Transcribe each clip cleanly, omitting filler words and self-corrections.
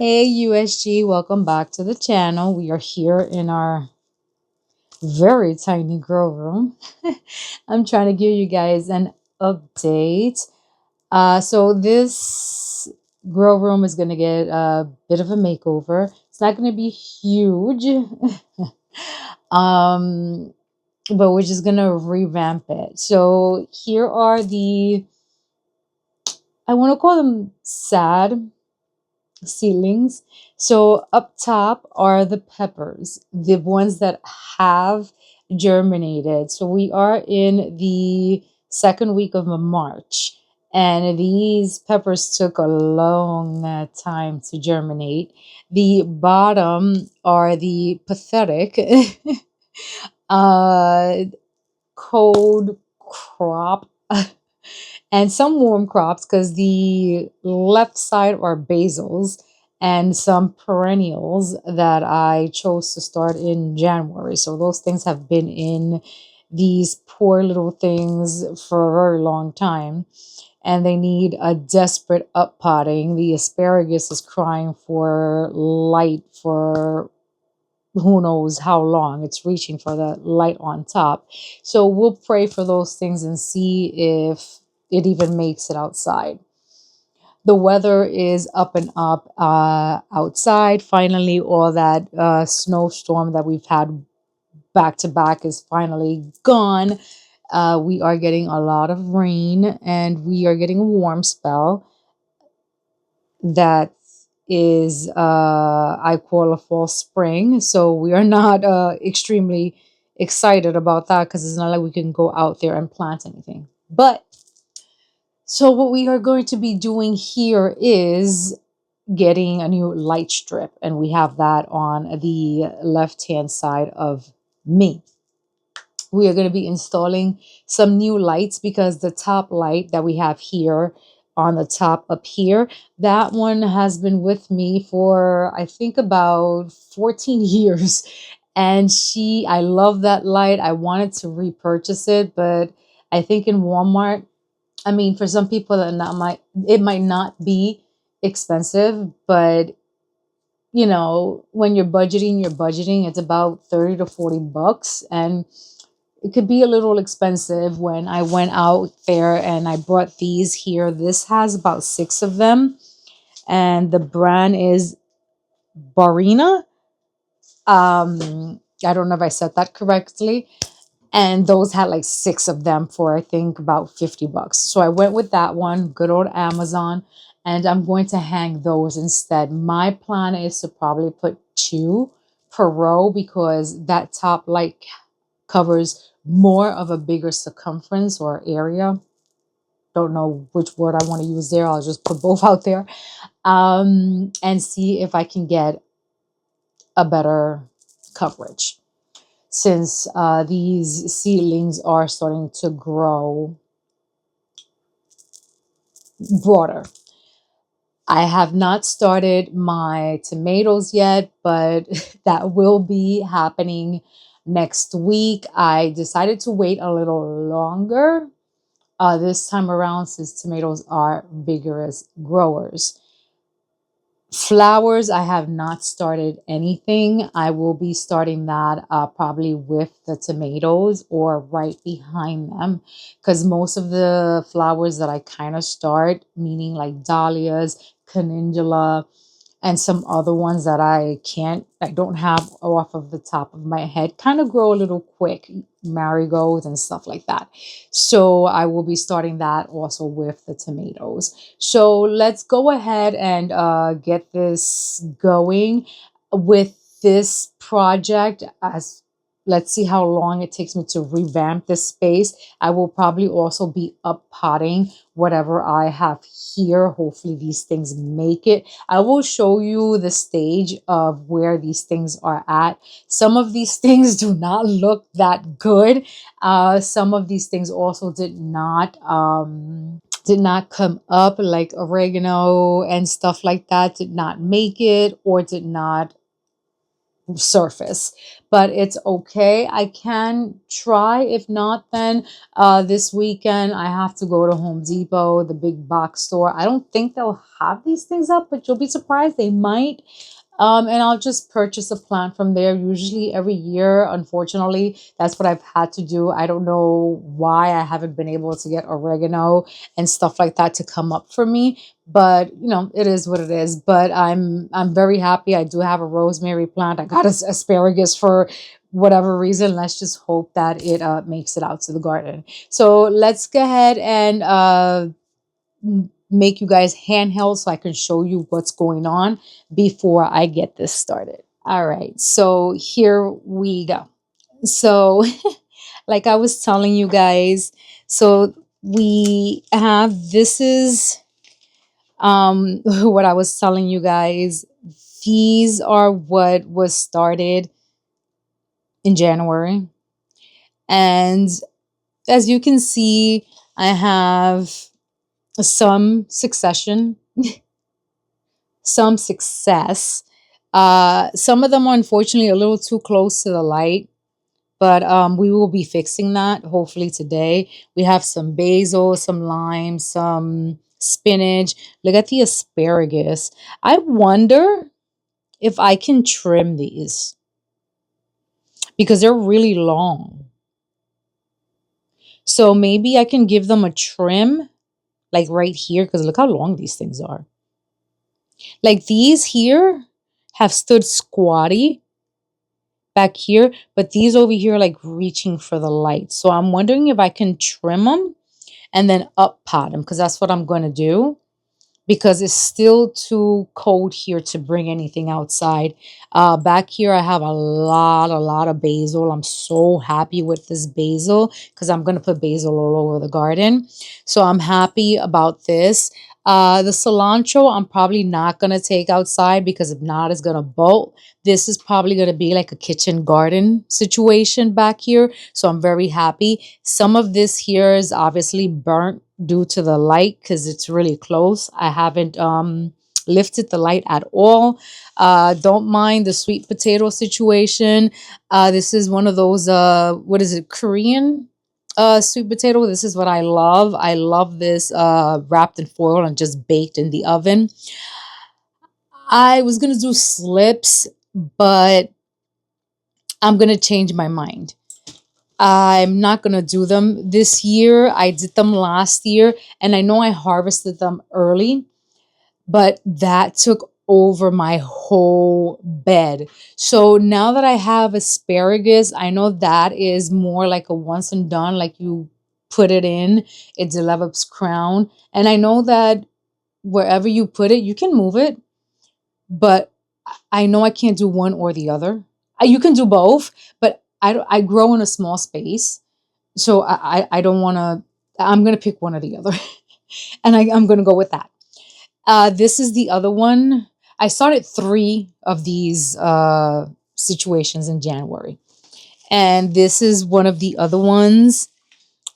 Hey USG, welcome back to the channel. We are here in our very tiny grow room. I'm trying to give you guys an update. So this grow room is going to get a bit of a makeover. It's not going to be huge, um, but we're just going to revamp it. So here are I want to call them sad seedlings. So up top are the peppers, the ones that have germinated. So we are in the second week of March, and these peppers took a long time to germinate. The bottom are the pathetic uh, cold crop and some warm crops because the left side are basils and some perennials that I chose to start in January. So those things have been in these poor little things for a very long time and they need a desperate uppotting. The asparagus is crying for light for who knows how long. It's reaching for the light on top. So we'll pray for those things and see if it even makes it outside. The weather is up and up outside. Finally, all that snowstorm that we've had back to back is finally gone. We are getting a lot of rain and we are getting a warm spell that is I call a fall spring. So we are not extremely excited about that because it's not like we can go out there and plant anything. But so what we are going to be doing here is getting a new light strip, and we have that on the left hand side of me. We are going to be installing some new lights because the top light that we have here on the top up here, that one has been with me for I think about 14 years. And I love that light. I wanted to repurchase it, but I think in Walmart, I mean, for some people it might not be expensive, but when you're budgeting, it's about 30 to 40 bucks. And it could be a little expensive. When I went out there and I brought these here, this has about 6 of them. And the brand is Barina. I don't know if I said that correctly. And those had like 6 of them for I think about 50 bucks. So I went with that one, good old Amazon, and I'm going to hang those instead. My plan is to probably put 2 per row because that top light covers more of a bigger circumference or area. Don't know which word I want to use there. I'll just put both out there and see if I can get a better coverage, since these seedlings are starting to grow broader. I have not started my tomatoes yet, but that will be happening next week. I decided to wait a little longer this time around since tomatoes are vigorous growers. Flowers, I have not started anything. I will be starting that probably with the tomatoes or right behind them, because most of the flowers that I kind of start, meaning like dahlias, calendula, and some other ones that I don't have off of the top of my head, kind of grow a little quick, marigolds and stuff like that. So I will be starting that also with the tomatoes. So let's go ahead and get this going with this project. As let's see how long it takes me to revamp this space. I will probably also be up potting whatever I have here. Hopefully these things make it. I will show you the stage of where these things are at. Some of these things do not look that good. Some of these things also did not come up, like oregano and stuff like that did not make it or did not surface, but it's okay. I can try. If not, then this weekend I have to go to Home Depot, the big box store. I don't think they'll have these things up, but you'll be surprised, they might. And I'll just purchase a plant from there, usually every year. Unfortunately, that's what I've had to do. I don't know why I haven't been able to get oregano and stuff like that to come up for me, but you know, it is what it is. But I'm very happy. I do have a rosemary plant. I got asparagus for whatever reason. Let's just hope that it makes it out to the garden. So let's go ahead and make you guys handheld so I can show you what's going on before I get this started. All right, so here we go. So like I was telling you guys, so we have, this is what I was telling you guys. These are what was started in January. And as you can see, I have some succession, some success. Some of them are unfortunately a little too close to the light, but we will be fixing that hopefully today. We have some basil, some lime, some spinach. Look at the asparagus. I wonder if I can trim these because they're really long. So maybe I can give them a trim like right here, because look how long these things are. Like these here have stood squatty back here, but these over here are like reaching for the light. So I'm wondering if I can trim them and then up pot them, because that's what I'm going to do, because it's still too cold here to bring anything outside. Back here, I have a lot of basil. I'm so happy with this basil because I'm going to put basil all over the garden. So I'm happy about this. The cilantro, I'm probably not going to take outside because if not, it's going to bolt. This is probably going to be like a kitchen garden situation back here. So I'm very happy. Some of this here is obviously burnt due to the light because it's really close. I haven't lifted the light at all. Don't mind the sweet potato situation. This is one of those, what is it, Korean sweet potato. This is what I love. I love this wrapped in foil and just baked in the oven. I was going to do slips, but I'm going to change my mind. I'm not going to do them this year. I did them last year, and I know I harvested them early, but that took over my whole bed. So now that I have asparagus, I know that is more like a once and done, like you put it in, it develops crown. And I know that wherever you put it, you can move it, but I know I can't do one or the other. You can do both, but I grow in a small space. So I don't want to, I'm going to pick one or the other. And I'm going to go with that. This is the other one. I started 3 of these situations in January. And this is one of the other ones.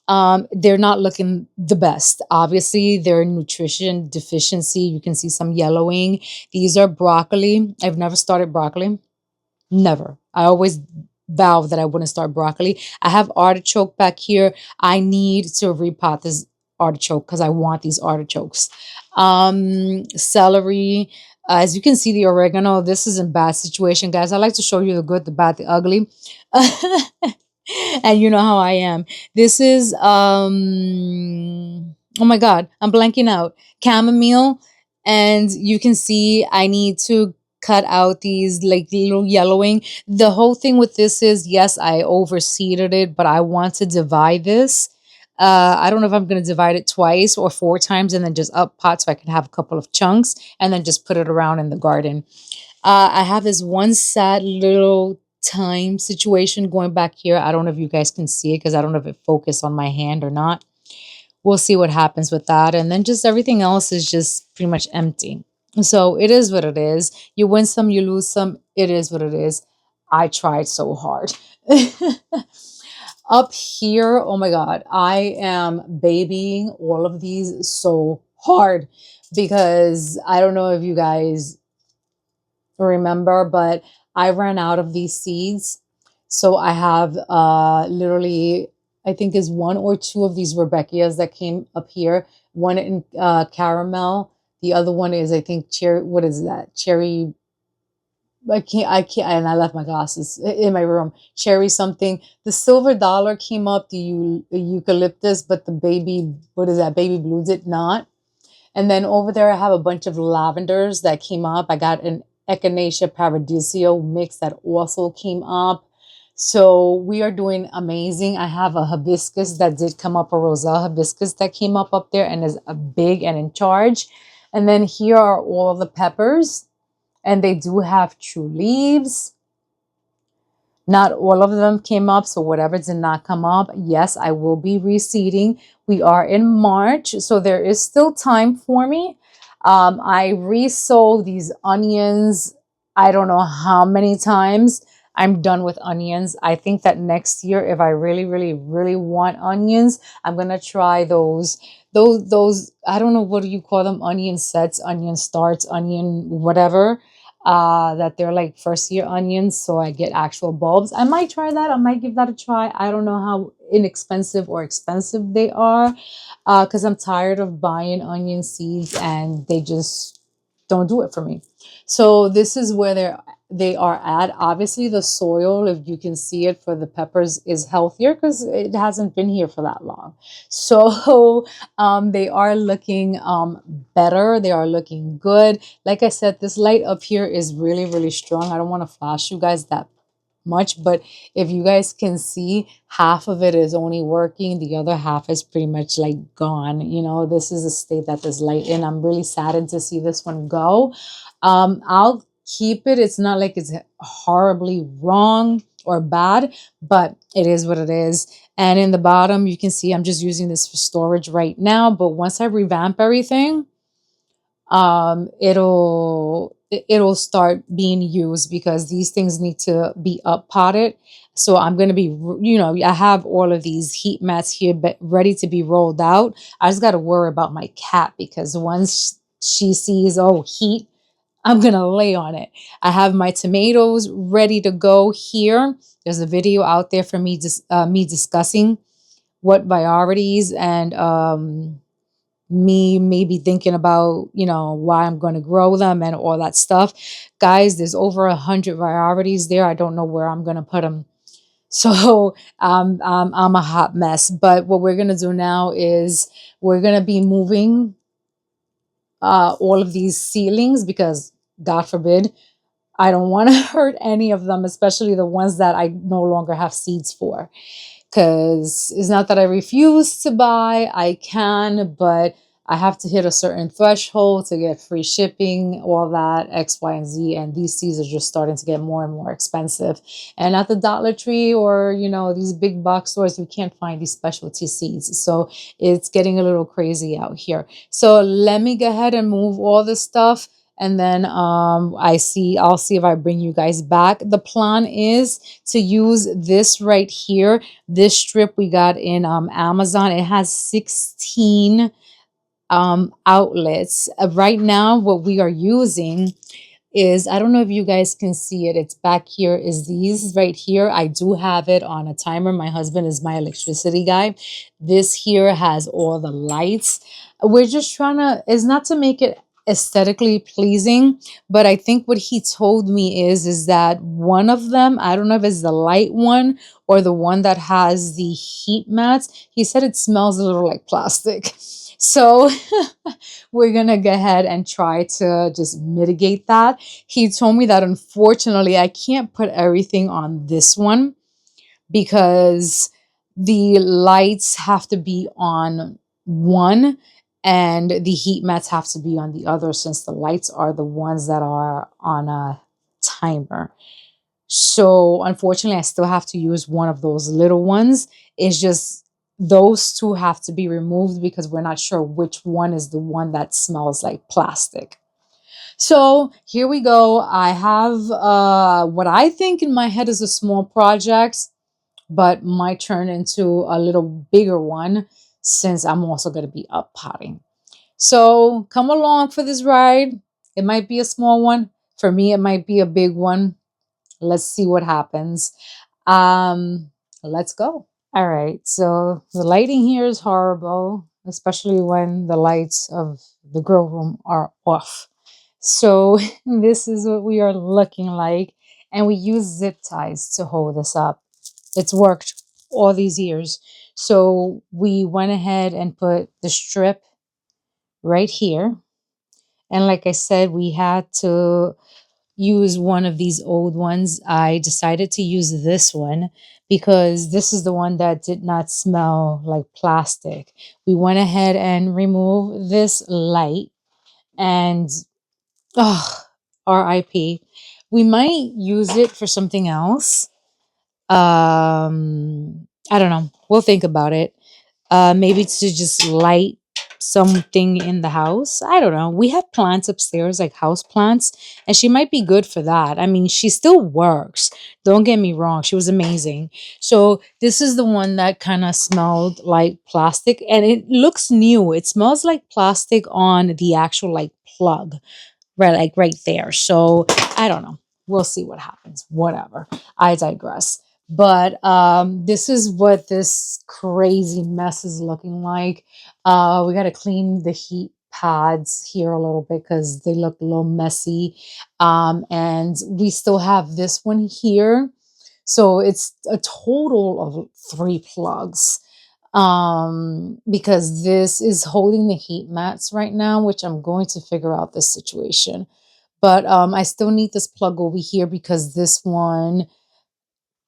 They're not looking the best. Obviously, they're nutrition deficiency. You can see some yellowing. These are broccoli. I've never started broccoli. Never. I always vowed that I wouldn't start broccoli. I have artichoke back here. I need to repot this artichoke because I want these artichokes. Celery. As you can see, the oregano, this is in bad situation, guys. I like to show you the good, the bad, the ugly. And you know how I am. This is oh my god, I'm blanking out. Chamomile, and you can see I need to cut out these like little yellowing. The whole thing with this is, yes, I overseeded it, but I want to divide this. I don't know if I'm going to divide it twice or 4 times and then just up pot so I can have a couple of chunks and then just put it around in the garden. I have this one sad little time situation going back here. I don't know if you guys can see it because I don't know if it focused on my hand or not. We'll see what happens with that. And then just everything else is just pretty much empty. So it is what it is. You win some, you lose some. It is what it is. I tried so hard. Up here, oh my God, I am babying all of these so hard because I don't know if you guys remember, but I ran out of these seeds. So I have literally, I think is one or two of these Rebecca's that came up here. One in caramel. The other one is, I think, cherry. What is that? Cherry. I can't, and I left my glasses in my room. Cherry something. The silver dollar came up, the eucalyptus, but the baby, what is that? Baby blue did not. And then over there, I have a bunch of lavenders that came up. I got an Echinacea paradisio mix that also came up. So we are doing amazing. I have a hibiscus that did come up, a roselle hibiscus that came up there and is a big and in charge. And then here are all of the peppers, and they do have true leaves. Not all of them came up, so whatever did not come up, yes, I will be reseeding. We are in March, so there is still time for me. I resow these onions, I don't know how many times. I'm done with onions. I think that next year, if I really, really, really want onions, I'm gonna try those. I don't know, what do you call them? Onion sets, onion starts, onion whatever, that they're like first year onions, so I get actual bulbs. I might try that. I might give that a try. I don't know how inexpensive or expensive they are, because I'm tired of buying onion seeds and they just don't do it for me. So this is where they are at. Obviously the soil, if you can see it, for the peppers is healthier because it hasn't been here for that long. So they are looking better. They are looking good. Like I said, this light up here is really, really strong. I don't want to flash you guys that much, but if you guys can see, half of it is only working, the other half is pretty much like gone. You know, this is a state that there's light in. I'm really saddened to see this one go. I'll keep it. It's not like it's horribly wrong or bad, but it is what it is. And in the bottom, you can see I'm just using this for storage right now, but once I revamp everything, it'll start being used, because these things need to be up potted. So I'm going to be, I have all of these heat mats here but ready to be rolled out. I just got to worry about my cat, because once she sees, oh, heat, I'm going to lay on it. I have my tomatoes ready to go here. There's a video out there for me, just me discussing what varieties and me maybe thinking about, why I'm going to grow them and all that stuff. Guys, there's over 100 varieties there. I don't know where I'm going to put them. So I'm a hot mess. But what we're going to do now is we're going to be moving all of these seedlings, because God forbid, I don't want to hurt any of them, especially the ones that I no longer have seeds for. Because it's not that I refuse to buy, I can, but I have to hit a certain threshold to get free shipping, all that, X, Y, and Z. And these seeds are just starting to get more and more expensive. And at the Dollar Tree or, these big box stores, we can't find these specialty seeds. So it's getting a little crazy out here. So let me go ahead and move all this stuff. And then I'll see if I bring you guys back. The plan is to use this right here. This strip we got in Amazon. It has 16 outlets. Right now, what we are using is, I don't know if you guys can see it. It's back here, is these right here. I do have it on a timer. My husband is my electricity guy. This here has all the lights. We're just trying to, is not to make it aesthetically pleasing, but I think what he told me is that one of them, I don't know if it's the light one or the one that has the heat mats, he said it smells a little like plastic. So we're gonna go ahead and try to just mitigate that. He told me that unfortunately I can't put everything on this one, because the lights have to be on one and the heat mats have to be on the other, since the lights are the ones that are on a timer. So unfortunately, I still have to use one of those little ones. It's just those two have to be removed, because we're not sure which one is the one that smells like plastic. So here we go. I have what I think in my head is a small project, but might turn into a little bigger one, since I'm also going to be up potting. So come along for this ride. It might be a small one. For me, it might be a big one. Let's see what happens. Um, let's go. All right. So the lighting here is horrible, especially when the lights of the grow room are off. So this is what we are looking like. And we use zip ties to hold this up. It's worked all these years. So we went ahead and put the strip right here. And like I said, we had to use one of these old ones. I decided to use this one because this is the one that did not smell like plastic. We went ahead and removed this light and oh, RIP. We might use it for something else. I don't know. We'll think about it. Maybe to just light something in the house. I don't know. We have plants upstairs, like house plants, and she might be good for that. I mean, she still works. Don't get me wrong. She was amazing. So this is the one that kind of smelled like plastic, and it looks new. It smells like plastic on the actual like plug, right, like right there. So I don't know. We'll see what happens. Whatever. I digress. But this is what this crazy mess is looking like. We got to clean the heat pads here a little bit because they look a little messy. And we still have this one here. So it's a total of 3 plugs, because this is holding the heat mats right now, which I'm going to figure out this situation. But I still need this plug over here because this one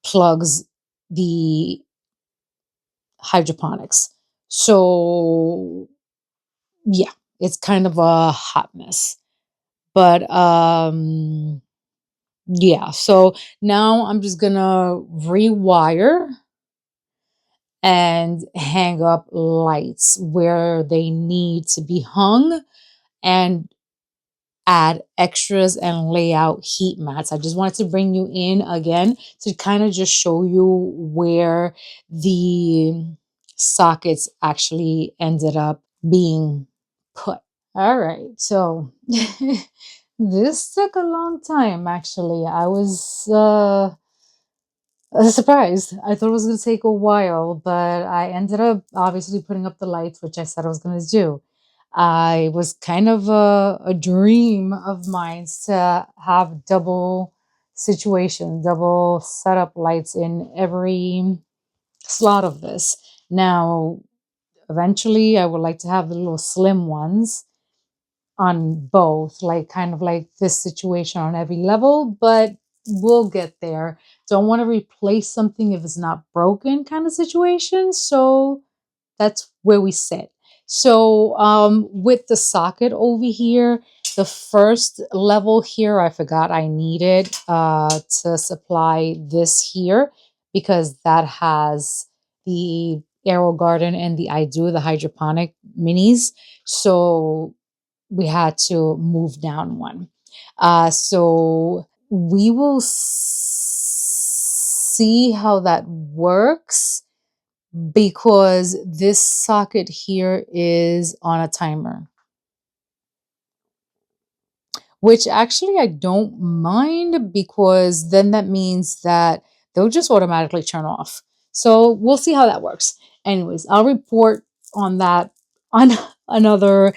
plugs the hydroponics. So yeah, it's kind of a hot mess. But yeah, so now I'm just gonna rewire and hang up lights where they need to be hung and add extras and lay out heat mats. I just wanted to bring you in again to kind of just show you where the sockets actually ended up being put. All right, so this took a long time actually. I was surprised. I thought it was going to take a while, but I ended up obviously putting up the lights, which I said I was going to do. I was kind of a dream of mine to have double situation, double setup lights in every slot of this. Now, eventually, I would like to have the little slim ones on both, like kind of like this situation on every level, but we'll get there. Don't want to replace something if it's not broken kind of situation. So that's where we sit. So with the socket over here, the first level here, I forgot I needed to supply this here because that has the Aero Garden and the I Do, the hydroponic minis. So we had to move down one. So we will see how that works because this socket here is on a timer, which actually I don't mind because then that means that they'll just automatically turn off. So we'll see how that works. Anyways, I'll report on that on another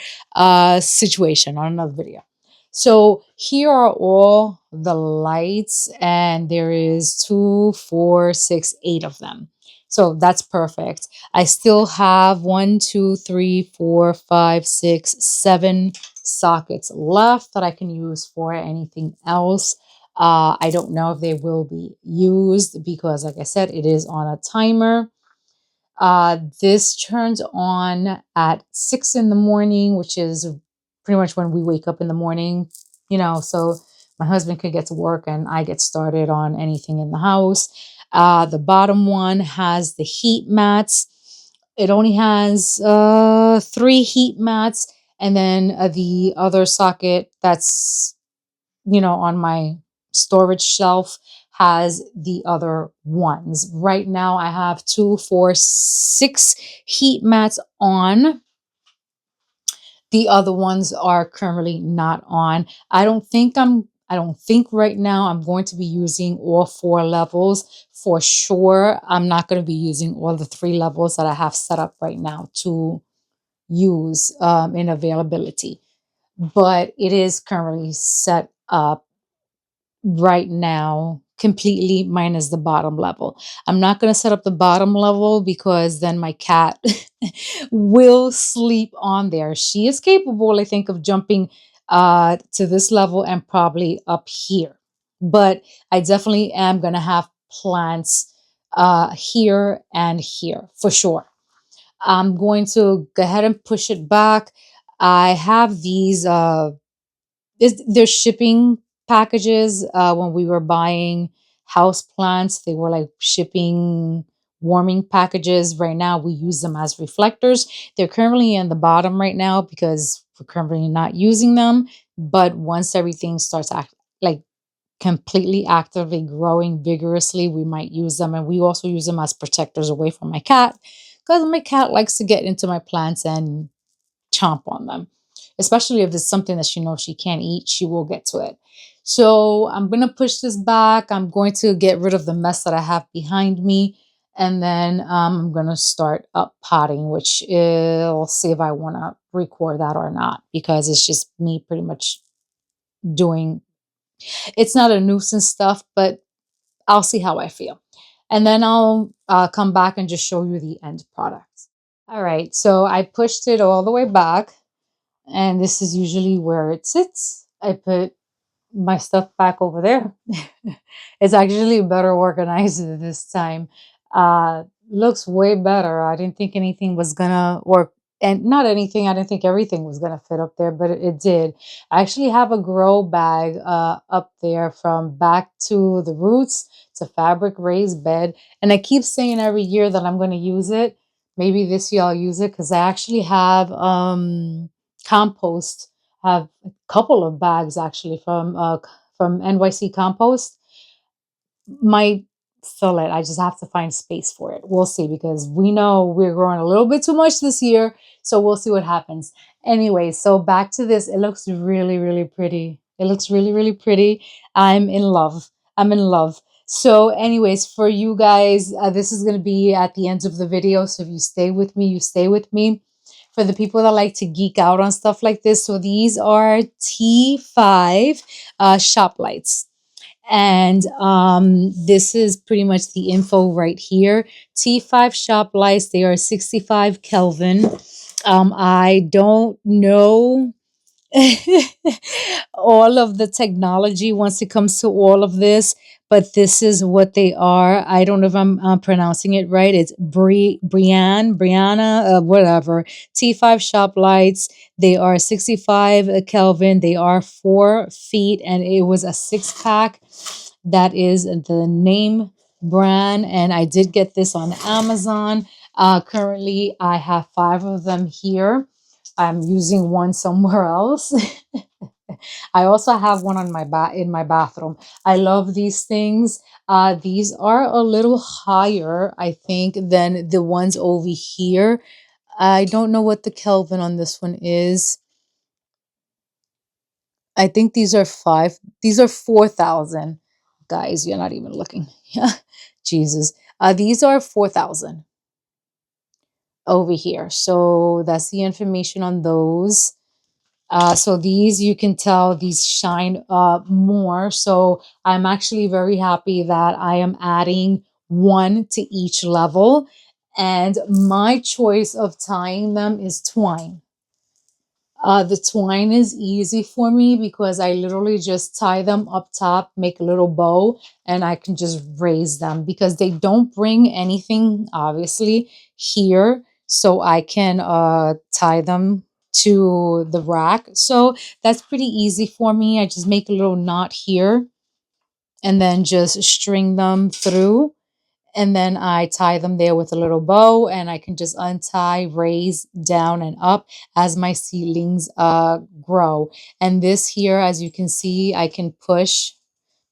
situation, on another video. So here are all the lights, and there is 2, 4, 6, 8 of them. So that's perfect. I still have 1, 2, 3, 4, 5, 6, 7 sockets left that I can use for anything else. I don't know if they will be used because, like I said, it is on a timer. This turns on at 6 in the morning, which is pretty much when we wake up in the morning, so my husband could get to work and I get started on anything in the house. The bottom one has the heat mats. It only has 3 heat mats, and then the other socket that's on my storage shelf has the other ones. Right now I have 2, 4, 6 heat mats on. The other ones are currently not on. I don't think I don't think right now I'm going to be using all 4 levels. For sure, I'm not going to be using all the 3 levels that I have set up right now to use in availability. But it is currently set up right now completely minus the bottom level. I'm not going to set up the bottom level because then my cat will sleep on there. She is capable, I think, of jumping to this level and probably up here. But I definitely am going to have plants here and here for sure. I'm going to go ahead and push it back. I have these there's shipping packages. When we were buying house plants, they were like shipping warming packages. Right now we use them as reflectors. They're currently in the bottom right now because we're currently not using them, but once everything starts like completely actively growing vigorously, we might use them. And we also use them as protectors away from my cat, because my cat likes to get into my plants and chomp on them. Especially if it's something that she knows she can't eat, she will get to it. So I'm going to push this back. I'm going to get rid of the mess that I have behind me. And then I'm going to start up potting, which will see if I want to record that or not, because it's just me pretty much doing, it's not a nuisance stuff, but I'll see how I feel. And then I'll come back and just show you the end product. All right, so I pushed it all the way back, and this is usually where it sits. I put my stuff back over there. It's actually better organized this time. Looks way better. I didn't think anything was gonna, or and not anything. I didn't think everything was gonna fit up there, but it did. I actually have a grow bag up there from back to the roots. It's a fabric raised bed, and I keep saying every year that I'm gonna use it. Maybe this year I'll use it because I actually have compost. Have a couple of bags actually from NYC Compost. Might fill it. I just have to find space for it. We'll see, because we know we're growing a little bit too much this year, so we'll see what happens. Anyway, so back to this. It looks really, really pretty. It looks really, really pretty. I'm in love. I'm in love. So anyways, for you guys, this is going to be at the end of the video. So if you stay with me, you stay with me. For the people that like to geek out on stuff like this, so these are T5 shop lights. And this is pretty much the info right here. T5 shop lights, they are 65 Kelvin. I don't know all of the technology once it comes to all of this, but this is what they are. I don't know if I'm pronouncing it right. It's Brianna, whatever. T5 shop lights. They are 65 Kelvin. They are 4 feet, and it was a 6-pack. That is the name brand, and I did get this on Amazon. Currently, I have 5 of them here. I'm using one somewhere else. I also have one on in my bathroom. I love these things. These are a little higher, I think, than the ones over here. I don't know what the Kelvin on this one is. I think these are 5. These are 4,000. Guys, you're not even looking. Yeah, Jesus. These are 4,000 over here. So that's the information on those. So these, you can tell these shine more. So I'm actually very happy that I am adding one to each level. And my choice of tying them is twine. The twine is easy for me because I literally just tie them up top, make a little bow, and I can just raise them because they don't bring anything, obviously, here. So I can tie them to the rack. So that's pretty easy for me. I just make a little knot here and then just string them through, and then I tie them there with a little bow, and I can just untie, raise, down, and up as my seedlings grow. And this here, as you can see, I can push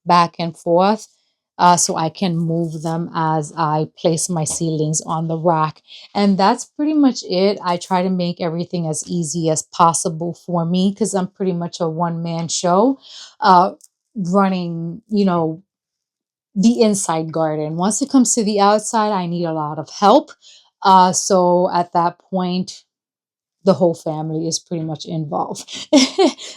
back and forth, so I can move them as I place my seedlings on the rack. And that's pretty much it. I try to make everything as easy as possible for me because I'm pretty much a one-man show. running, the inside garden. Once it comes to the outside, I need a lot of help. So at that point, the whole family is pretty much involved.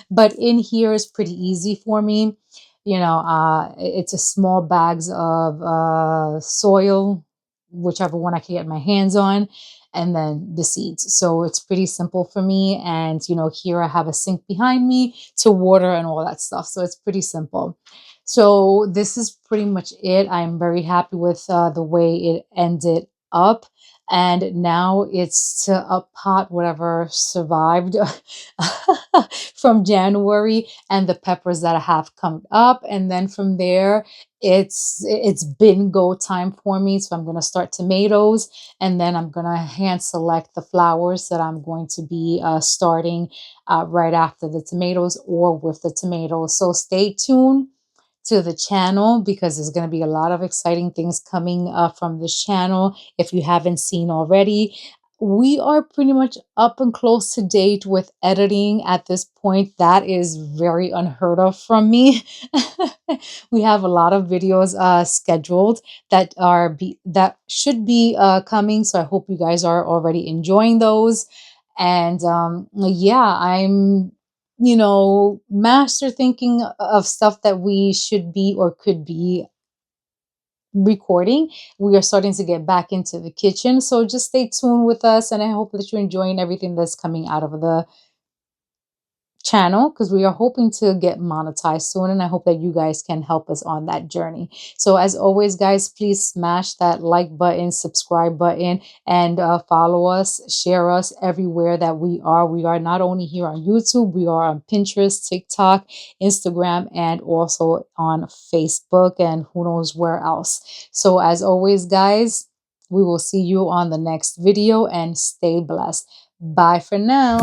But in here is pretty easy for me. It's a small bags of soil, whichever one I can get my hands on, and then the seeds. So it's pretty simple for me. And here I have a sink behind me to water and all that stuff. So it's pretty simple. So this is pretty much it. I'm very happy with the way it ended up. And now it's to up pot whatever survived from January and the peppers that have come up. And then from there, it's bingo time for me. So I'm going to start tomatoes, and then I'm going to hand select the flowers that I'm going to be starting right after the tomatoes or with the tomatoes. So stay tuned to the channel because there's going to be a lot of exciting things coming from this channel. If you haven't seen already, we are pretty much up and close to date with editing at this point. That is very unheard of from me. We have a lot of videos scheduled that should be coming, so I hope you guys are already enjoying those. And yeah, I'm master thinking of stuff that we should be or could be recording. We are starting to get back into the kitchen. So just stay tuned with us. And I hope that you're enjoying everything that's coming out of the channel because we are hoping to get monetized soon, and I hope that you guys can help us on that journey. So as always, guys, please smash that like button, subscribe button, and follow us, share us everywhere that we are. We are not only here on YouTube, we are on Pinterest, TikTok, Instagram, and also on Facebook, and who knows where else. So as always, guys, we will see you on the next video, and stay blessed. Bye for now.